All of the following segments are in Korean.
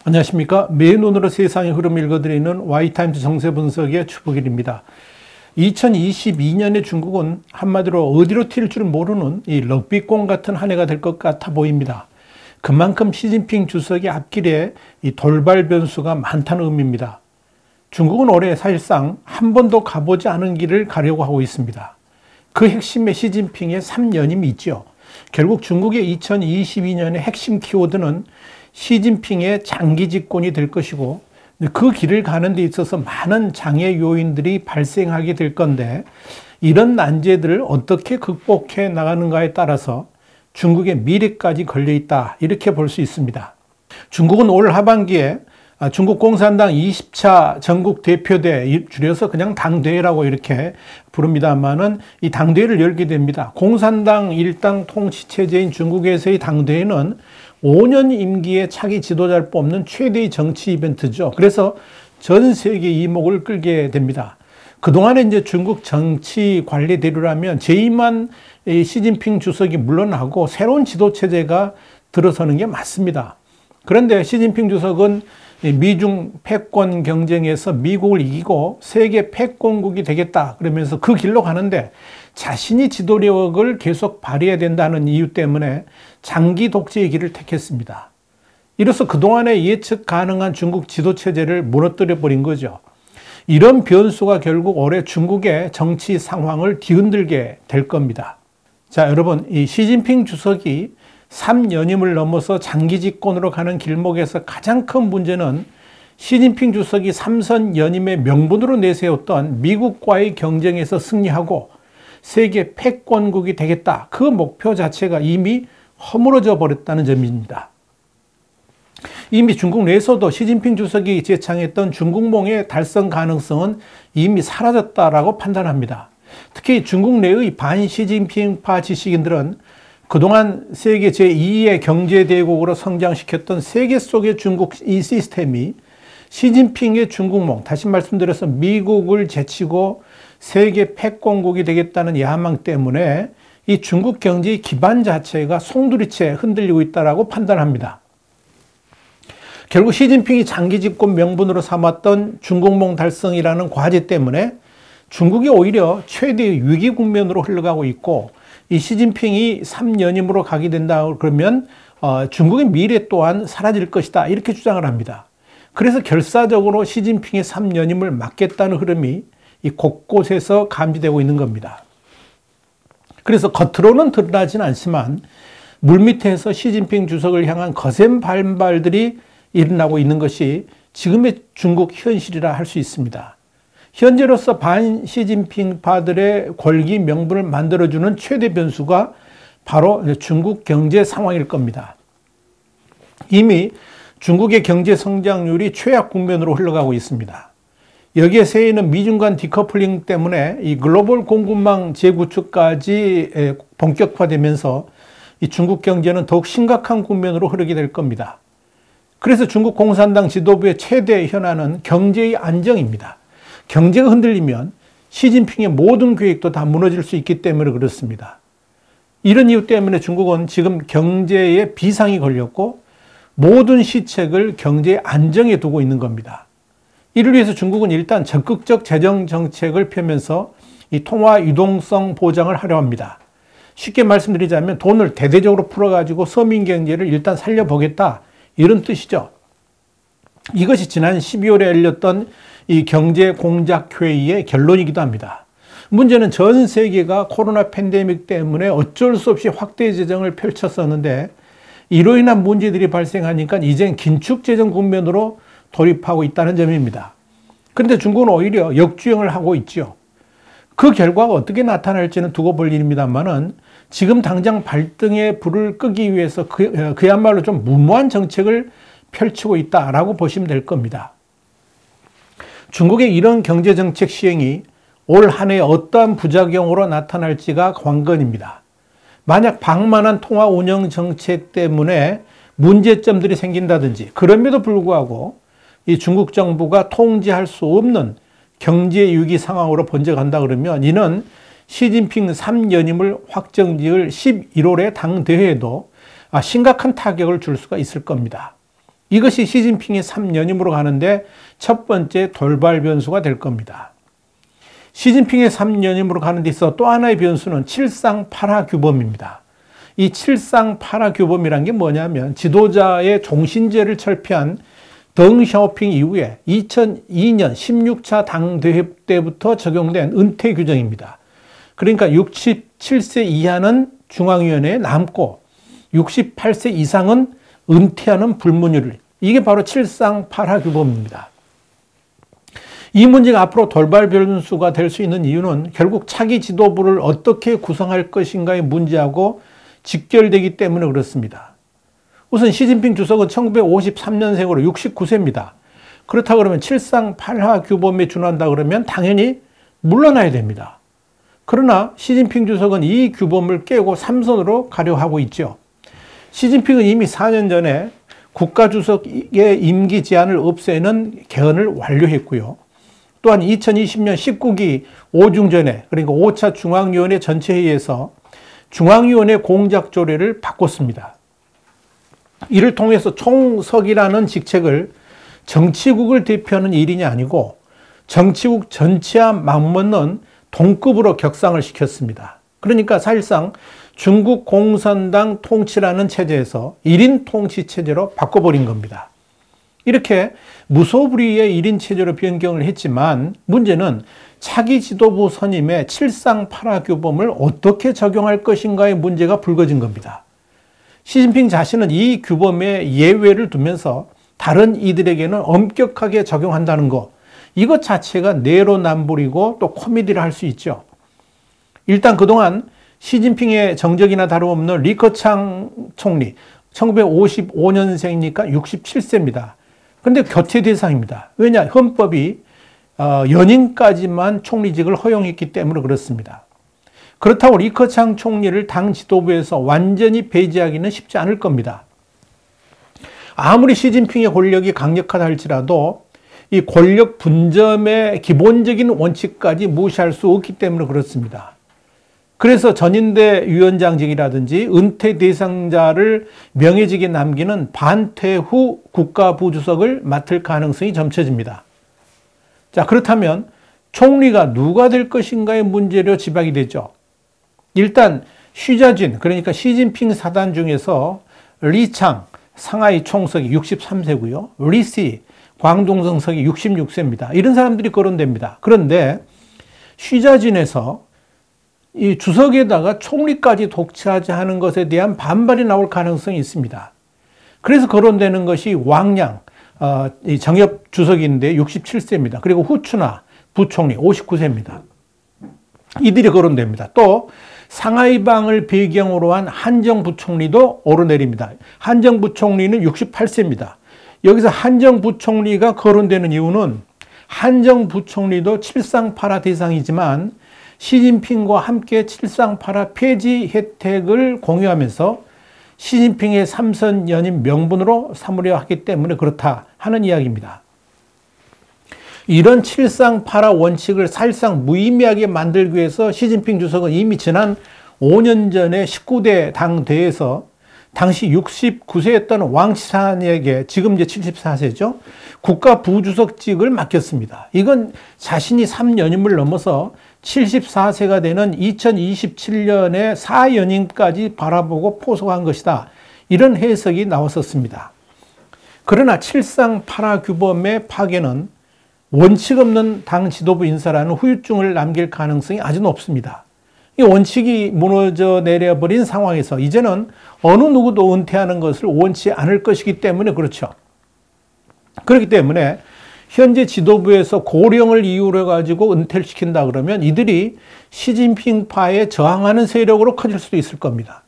안녕하십니까. 맨눈으로 세상의 흐름 읽어드리는 Y타임즈 정세분석의 추복일입니다. 2022년에 중국은 한마디로 어디로 튈 줄 모르는 이 럭비공 같은 한 해가 될 것 같아 보입니다. 그만큼 시진핑 주석의 앞길에 이 돌발 변수가 많다는 의미입니다. 중국은 올해 사실상 한 번도 가보지 않은 길을 가려고 하고 있습니다. 그 핵심에 시진핑의 3연임이 있죠. 결국 중국의 2022년의 핵심 키워드는 시진핑의 장기 집권이 될 것이고, 그 길을 가는 데 있어서 많은 장애 요인들이 발생하게 될 건데, 이런 난제들을 어떻게 극복해 나가는가에 따라서 중국의 미래까지 걸려 있다, 이렇게 볼 수 있습니다. 중국은 올 하반기에 중국 공산당 20차 전국 대표대, 줄여서 그냥 당대회라고 이렇게 부릅니다만은 이 당대회를 열게 됩니다. 공산당 일당 통치체제인 중국에서의 당대회는 5년 임기의 차기 지도자를 뽑는 최대의 정치 이벤트죠. 그래서 전 세계 이목을 끌게 됩니다. 그동안에 이제 중국 정치 관리 대류라면 제2만 시진핑 주석이 물러나고 새로운 지도체제가 들어서는 게 맞습니다. 그런데 시진핑 주석은 미중 패권 경쟁에서 미국을 이기고 세계 패권국이 되겠다 그러면서 그 길로 가는데, 자신이 지도력을 계속 발휘해야 된다는 이유 때문에 장기 독재의 길을 택했습니다. 이로써 그동안의 예측 가능한 중국 지도체제를 무너뜨려 버린 거죠. 이런 변수가 결국 올해 중국의 정치 상황을 뒤흔들게 될 겁니다. 자, 여러분, 이 시진핑 주석이 3연임을 넘어서 장기 집권으로 가는 길목에서 가장 큰 문제는 시진핑 주석이 3선 연임의 명분으로 내세웠던 미국과의 경쟁에서 승리하고 세계 패권국이 되겠다, 그 목표 자체가 이미 허물어져 버렸다는 점입니다. 이미 중국 내에서도 시진핑 주석이 제창했던 중국몽의 달성 가능성은 이미 사라졌다라고 판단합니다. 특히 중국 내의 반시진핑파 지식인들은 그동안 세계 제2의 경제대국으로 성장시켰던 세계 속의 중국 이 시스템이 시진핑의 중국몽, 다시 말씀드려서 미국을 제치고 세계 패권국이 되겠다는 야망 때문에 이 중국 경제의 기반 자체가 송두리째 흔들리고 있다고 판단합니다. 결국 시진핑이 장기 집권 명분으로 삼았던 중국몽 달성이라는 과제 때문에 중국이 오히려 최대의 위기 국면으로 흘러가고 있고, 이 시진핑이 3연임으로 가게 된다 그러면 중국의 미래 또한 사라질 것이다, 이렇게 주장을 합니다. 그래서 결사적으로 시진핑의 3연임을 막겠다는 흐름이 이 곳곳에서 감지되고 있는 겁니다. 그래서 겉으로는 드러나진 않지만 물밑에서 시진핑 주석을 향한 거센 반발들이 일어나고 있는 것이 지금의 중국 현실이라 할 수 있습니다. 현재로서 반시진핑파들의 권기 명분을 만들어주는 최대 변수가 바로 중국 경제 상황일 겁니다. 이미 중국의 경제 성장률이 최악 국면으로 흘러가고 있습니다. 여기에 새해에는 미중 간 디커플링 때문에 이 글로벌 공급망 재구축까지 본격화되면서 이 중국 경제는 더욱 심각한 국면으로 흐르게 될 겁니다. 그래서 중국 공산당 지도부의 최대 현안은 경제의 안정입니다. 경제가 흔들리면 시진핑의 모든 계획도 다 무너질 수 있기 때문에 그렇습니다. 이런 이유 때문에 중국은 지금 경제에 비상이 걸렸고 모든 시책을 경제 안정에 두고 있는 겁니다. 이를 위해서 중국은 일단 적극적 재정 정책을 펴면서 이 통화 유동성 보장을 하려 합니다. 쉽게 말씀드리자면 돈을 대대적으로 풀어가지고 서민 경제를 일단 살려보겠다, 이런 뜻이죠. 이것이 지난 12월에 열렸던 이 경제 공작 회의의 결론이기도 합니다. 문제는 전 세계가 코로나 팬데믹 때문에 어쩔 수 없이 확대 재정을 펼쳤었는데, 이로 인한 문제들이 발생하니까 이젠 긴축 재정 국면으로 돌입하고 있다는 점입니다. 그런데 중국은 오히려 역주행을 하고 있죠. 그 결과가 어떻게 나타날지는 두고 볼 일입니다만은 지금 당장 발등에 불을 끄기 위해서 그야말로 좀 무모한 정책을 펼치고 있다라고 보시면 될 겁니다. 중국의 이런 경제정책 시행이 올 한 해 어떠한 부작용으로 나타날지가 관건입니다. 만약 방만한 통화 운영 정책 때문에 문제점들이 생긴다든지, 그럼에도 불구하고 이 중국 정부가 통제할 수 없는 경제 위기 상황으로 번져간다 그러면 이는 시진핑 3연임을 확정지을 11월의 당대회에도 심각한 타격을 줄 수가 있을 겁니다. 이것이 시진핑이 3연임으로 가는데 첫 번째 돌발 변수가 될 겁니다. 시진핑의 3연임으로 가는 데 있어 또 하나의 변수는 칠상팔하 규범입니다. 이 칠상팔하 규범이란 게 뭐냐면 지도자의 종신제를 철폐한 덩샤오핑 이후에 2002년 16차 당대회 때부터 적용된 은퇴 규정입니다. 그러니까 67세 이하는 중앙위원회에 남고 68세 이상은 은퇴하는 불문율, 이게 바로 칠상팔하 규범입니다. 이 문제가 앞으로 돌발 변수가 될 수 있는 이유는 결국 차기 지도부를 어떻게 구성할 것인가의 문제하고 직결되기 때문에 그렇습니다. 우선 시진핑 주석은 1953년생으로 69세입니다. 그렇다 그러면 칠상팔하 규범에 준한다 그러면 당연히 물러나야 됩니다. 그러나 시진핑 주석은 이 규범을 깨고 삼선으로 가려 하고 있죠. 시진핑은 이미 4년 전에 국가주석의 임기 제한을 없애는 개헌을 완료했고요. 또한 2020년 19기 5중전에, 그러니까 5차 중앙위원회 전체회의에서 중앙위원회 공작조례를 바꿨습니다. 이를 통해서 총석이라는 직책을 정치국을 대표하는 일인이 아니고 정치국 전체와 맞먹는 동급으로 격상을 시켰습니다. 그러니까 사실상 중국 공산당 통치라는 체제에서 1인 통치 체제로 바꿔버린 겁니다. 이렇게 무소불위의 1인 체제로 변경을 했지만 문제는 차기 지도부 선임의 칠상팔하 규범을 어떻게 적용할 것인가의 문제가 불거진 겁니다. 시진핑 자신은 이 규범에 예외를 두면서 다른 이들에게는 엄격하게 적용한다는 것, 이것 자체가 내로남불이고 또 코미디를 할 수 있죠. 일단 그동안 시진핑의 정적이나 다름없는 리커창 총리, 1955년생이니까 67세입니다. 그런데 교체 대상입니다. 왜냐? 헌법이 연임까지만 총리직을 허용했기 때문에 그렇습니다. 그렇다고 리커창 총리를 당 지도부에서 완전히 배제하기는 쉽지 않을 겁니다. 아무리 시진핑의 권력이 강력하다 할지라도 이 권력 분점의 기본적인 원칙까지 무시할 수 없기 때문에 그렇습니다. 그래서 전인대 위원장직이라든지 은퇴 대상자를 명예직에 남기는 반퇴 후 국가부주석을 맡을 가능성이 점쳐집니다. 자, 그렇다면 총리가 누가 될 것인가의 문제로 지박이 되죠. 일단 쉬자진, 그러니까 시진핑 사단 중에서 리창 상하이 총석이 63세고요. 리시 광동성석이 66세입니다. 이런 사람들이 거론됩니다. 그런데 쉬자진에서 이 주석에다가 총리까지 독차지 하는 것에 대한 반발이 나올 가능성이 있습니다. 그래서 거론되는 것이 왕양, 정엽 주석인데 67세입니다. 그리고 후추나 부총리 59세입니다. 이들이 거론됩니다. 또 상하이방을 배경으로 한 한정 부총리도 오르내립니다. 한정 부총리는 68세입니다. 여기서 한정 부총리가 거론되는 이유는 한정 부총리도 칠상팔하 대상이지만 시진핑과 함께 칠상팔하 폐지 혜택을 공유하면서 시진핑의 3선 연임 명분으로 삼으려 하기 때문에 그렇다 하는 이야기입니다. 이런 칠상팔하 원칙을 사실상 무의미하게 만들기 위해서 시진핑 주석은 이미 지난 5년 전에 19대 당대회에서 당시 69세였던 왕치산에게, 지금 이제 74세죠. 국가부주석직을 맡겼습니다. 이건 자신이 3연임을 넘어서 74세가 되는 2027년에 4연임까지 바라보고 포석한 것이다. 이런 해석이 나왔었습니다. 그러나 칠상팔하 규범의 파괴는 원칙 없는 당 지도부 인사라는 후유증을 남길 가능성이 아주 높습니다. 이 원칙이 무너져 내려버린 상황에서 이제는 어느 누구도 은퇴하는 것을 원치 않을 것이기 때문에 그렇죠. 그렇기 때문에 현재 지도부에서 고령을 이유로 가지고 은퇴를 시킨다 그러면 이들이 시진핑파에 저항하는 세력으로 커질 수도 있을 겁니다.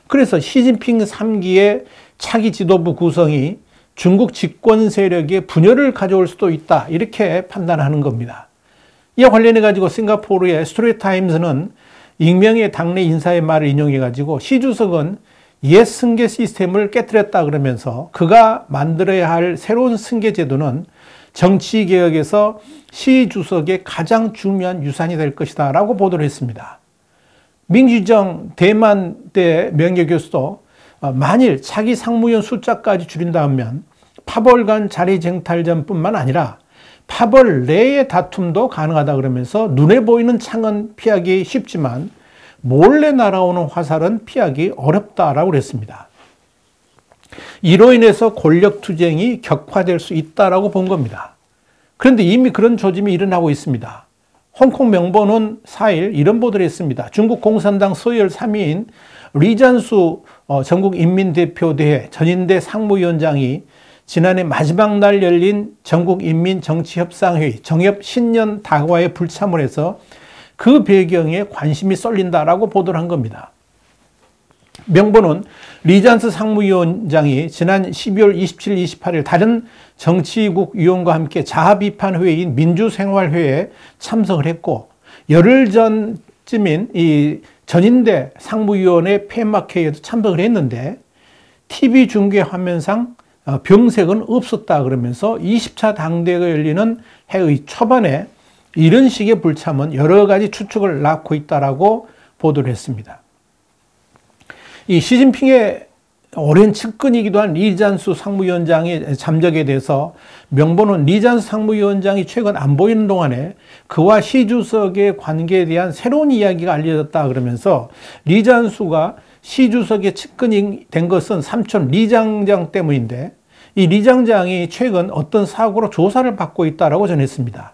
그래서 시진핑 3기의 차기 지도부 구성이 중국 집권 세력의 분열을 가져올 수도 있다, 이렇게 판단하는 겁니다. 이와 관련해 가지고 싱가포르의 스트레이트타임스는 익명의 당내 인사의 말을 인용해 가지고 시 주석은 옛 승계 시스템을 깨뜨렸다 그러면서 그가 만들어야 할 새로운 승계 제도는 정치개혁에서 시 주석의 가장 중요한 유산이 될 것이다 라고 보도를 했습니다. 민주정 대만 때 명예교수도 만일 차기 상무위원 숫자까지 줄인다면 파벌 간 자리 쟁탈전뿐만 아니라 파벌 내의 다툼도 가능하다 그러면서 눈에 보이는 창은 피하기 쉽지만 몰래 날아오는 화살은 피하기 어렵다라고 그랬습니다. 이로 인해서 권력투쟁이 격화될 수 있다라고 본 겁니다. 그런데 이미 그런 조짐이 일어나고 있습니다. 홍콩 명보는 4일 이런 보도를 했습니다. 중국 공산당 서열 3위인 리잔수 전국인민대표대회 전인대 상무위원장이 지난해 마지막 날 열린 전국인민정치협상회의 정협 신년 다과에 불참을 해서 그 배경에 관심이 쏠린다라고 보도를 한 겁니다. 명보는 리잔스 상무위원장이 지난 12월 27, 28일 다른 정치국 위원과 함께 자아비판 회의인 민주생활회에 참석을 했고 열흘 전쯤인 이 전인대 상무위원회 폐막회의에도 참석을 했는데 TV 중계 화면상 병색은 없었다 그러면서 20차 당대회가 열리는 해의 초반에 이런 식의 불참은 여러 가지 추측을 낳고 있다라고 보도를 했습니다. 이 시진핑의 오랜 측근이기도 한 리잔수 상무위원장의 잠적에 대해서 명보는 리잔수 상무위원장이 최근 안 보이는 동안에 그와 시 주석의 관계에 대한 새로운 이야기가 알려졌다 그러면서 리잔수가 시 주석의 측근이 된 것은 삼촌 리 장장 때문인데 이 리 장장이 최근 어떤 사고로 조사를 받고 있다라고 전했습니다.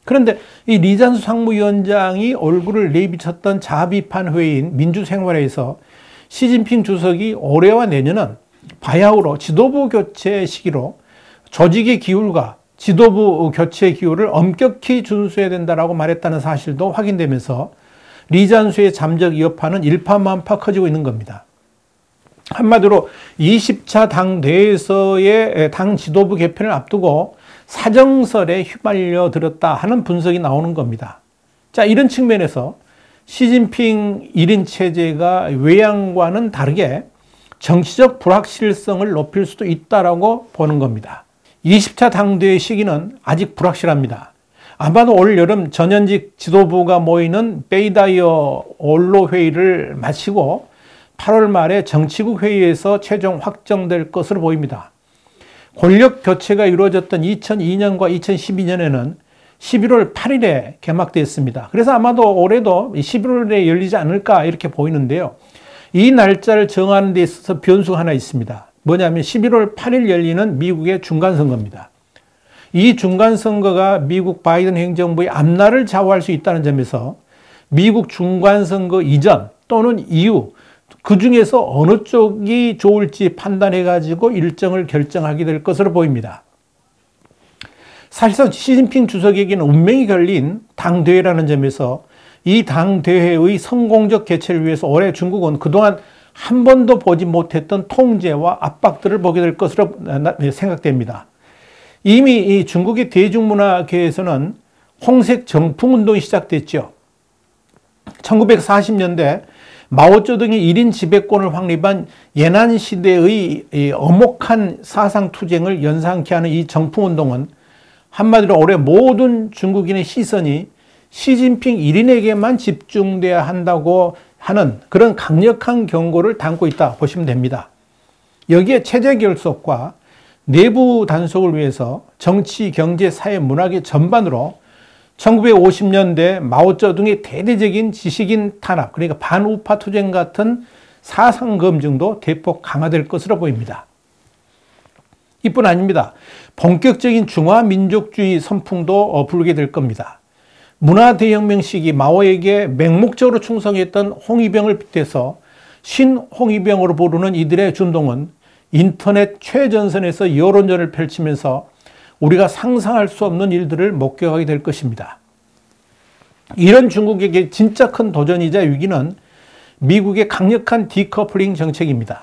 그런데 이 리잔수 상무위원장이 얼굴을 내비쳤던 자비판 회의인 민주생활회에서 시진핑 주석이 올해와 내년은 바야흐로 지도부 교체 시기로 조직의 기울과 지도부 교체 기울을 엄격히 준수해야 된다라고 말했다는 사실도 확인되면서 리잔수의 잠적 여파는 일파만파 커지고 있는 겁니다. 한마디로 20차 당대회에서의 당 지도부 개편을 앞두고 사정설에 휘말려 들었다 하는 분석이 나오는 겁니다. 자, 이런 측면에서 시진핑 1인 체제가 외양과는 다르게 정치적 불확실성을 높일 수도 있다라고 보는 겁니다. 20차 당대회 시기는 아직 불확실합니다. 아마도 올 여름 전현직 지도부가 모이는 베이다이어 원로 회의를 마치고 8월 말에 정치국 회의에서 최종 확정될 것으로 보입니다. 권력 교체가 이루어졌던 2002년과 2012년에는 11월 8일에 개막됐습니다. 그래서 아마도 올해도 11월에 열리지 않을까 이렇게 보이는데요. 이 날짜를 정하는 데 있어서 변수가 하나 있습니다. 뭐냐면 11월 8일 열리는 미국의 중간선거입니다. 이 중간선거가 미국 바이든 행정부의 앞날을 좌우할 수 있다는 점에서 미국 중간선거 이전 또는 이후 그 중에서 어느 쪽이 좋을지 판단해가지고 일정을 결정하게 될 것으로 보입니다. 사실상 시진핑 주석에게는 운명이 걸린 당대회라는 점에서 이 당대회의 성공적 개최를 위해서 올해 중국은 그동안 한 번도 보지 못했던 통제와 압박들을 보게 될 것으로 생각됩니다. 이미 이 중국의 대중문화계에서는 홍색 정풍운동이 시작됐죠. 1940년대 마오쩌둥이 1인 지배권을 확립한 예난 시대의 엄혹한 사상투쟁을 연상케 하는 이 정풍운동은 한마디로 올해 모든 중국인의 시선이 시진핑 1인에게만 집중돼야 한다고 하는 그런 강력한 경고를 담고 있다 보시면 됩니다. 여기에 체제 결속과 내부 단속을 위해서 정치, 경제, 사회, 문화계 전반으로 1950년대 마오쩌둥의 대대적인 지식인 탄압, 그러니까 반우파 투쟁 같은 사상 검증도 대폭 강화될 것으로 보입니다. 이뿐 아닙니다. 본격적인 중화민족주의 선풍도 불게 될 겁니다. 문화대혁명 시기 마오에게 맹목적으로 충성했던 홍위병을 빗대서 신홍위병으로 부르는 이들의 준동은 인터넷 최전선에서 여론전을 펼치면서 우리가 상상할 수 없는 일들을 목격하게 될 것입니다. 이런 중국에게 진짜 큰 도전이자 위기는 미국의 강력한 디커플링 정책입니다.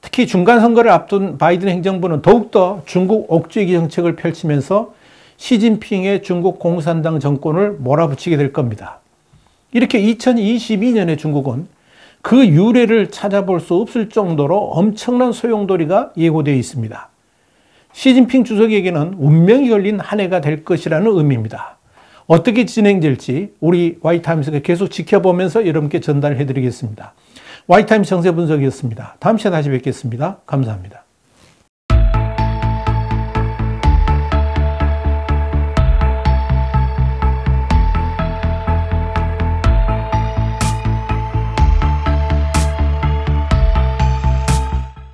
특히 중간선거를 앞둔 바이든 행정부는 더욱더 중국 옥죄기 정책을 펼치면서 시진핑의 중국 공산당 정권을 몰아붙이게 될 겁니다. 이렇게 2022년에 중국은 그 유래를 찾아볼 수 없을 정도로 엄청난 소용돌이가 예고되어 있습니다. 시진핑 주석에게는 운명이 걸린 한 해가 될 것이라는 의미입니다. 어떻게 진행될지 우리 와이타임스가 계속 지켜보면서 여러분께 전달해 드리겠습니다. 와이타임스 정세 분석이었습니다. 다음 시간에 다시 뵙겠습니다. 감사합니다.